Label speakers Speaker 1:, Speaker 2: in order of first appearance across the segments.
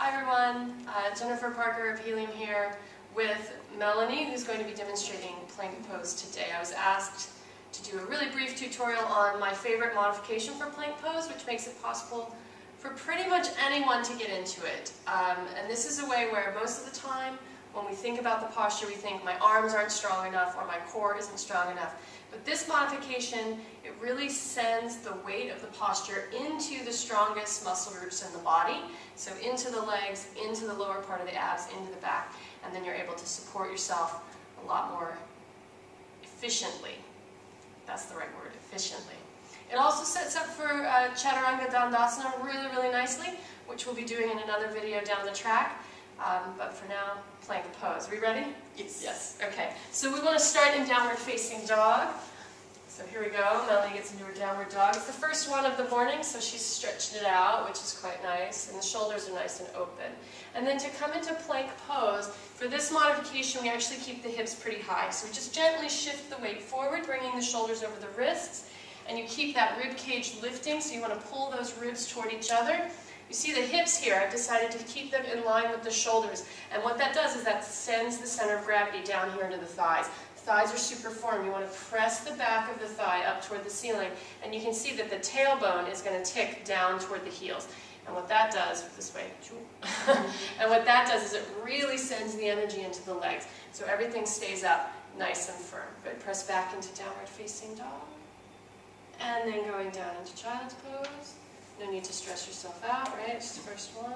Speaker 1: Hi everyone, Jenifer Parker of Healium here with Melanie, who's going to be demonstrating plank pose today. I was asked to do a really brief tutorial on my favorite modification for plank pose, which makes it possible for pretty much anyone to get into it. And this is a way where most of the time when we think about the posture, we think my arms aren't strong enough or my core isn't strong enough. But this modification, it really sends the weight of the posture into the strongest muscle groups in the body. So into the legs, into the lower part of the abs, into the back. And then you're able to support yourself a lot more efficiently. That's the right word, efficiently. It also sets up for Chaturanga Dandasana really, really nicely, which we'll be doing in another video down the track. But for now, plank pose. Are we ready?
Speaker 2: Yes.
Speaker 1: Yes. Okay. So we want to start in downward facing dog. So here we go. Melanie gets into her downward dog. It's the first one of the morning, so she's stretched it out, which is quite nice. And the shoulders are nice and open. And then to come into plank pose, for this modification, we actually keep the hips pretty high. So we just gently shift the weight forward, bringing the shoulders over the wrists. And you keep that rib cage lifting, so you want to pull those ribs toward each other. You see the hips here, I've decided to keep them in line with the shoulders. And what that does is that sends the center of gravity down here into the thighs. The thighs are super firm. You want to press the back of the thigh up toward the ceiling. And you can see that the tailbone is going to tick down toward the heels. And what that does, this way, and what that does is it really sends the energy into the legs. So everything stays up nice and firm. Good. Press back into downward facing dog. And then going down into child's pose. No need to stress yourself out, right? It's the first one.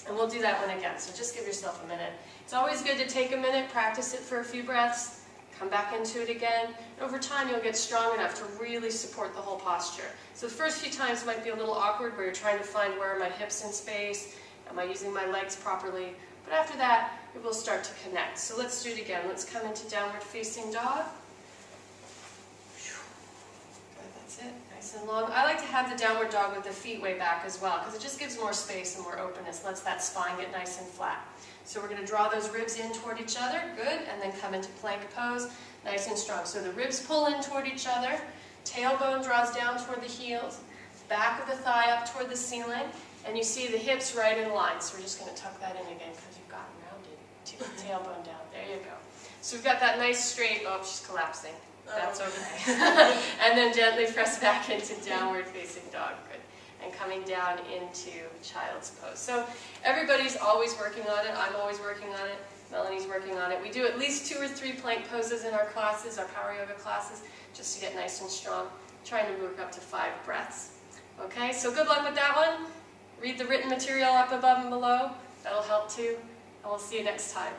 Speaker 1: And we'll do that one again, so just give yourself a minute. It's always good to take a minute, practice it for a few breaths, come back into it again. And over time, you'll get strong enough to really support the whole posture. So the first few times might be a little awkward where you're trying to find where are my hips in space, am I using my legs properly? But after that, it will start to connect. So let's do it again. Let's come into downward facing dog. That's it, nice and long. I like to have the downward dog with the feet way back as well, because it just gives more space and more openness, lets that spine get nice and flat. So we're going to draw those ribs in toward each other, good, and then come into plank pose, nice and strong. So the ribs pull in toward each other, tailbone draws down toward the heels, back of the thigh up toward the ceiling, and you see the hips right in line. So we're just going to tuck that in again, because you've gotten rounded. Tailbone down, there you go. So we've got that nice straight, oh, she's collapsing. That's okay. And then gently press back into downward facing dog. Good. And coming down into child's pose. So everybody's always working on it. I'm always working on it. Melanie's working on it. We do at least 2 or 3 plank poses in our classes, our power yoga classes, just to get nice and strong. Trying to work up to 5 breaths. Okay, so good luck with that one. Read the written material up above and below. That'll help too. And we'll see you next time.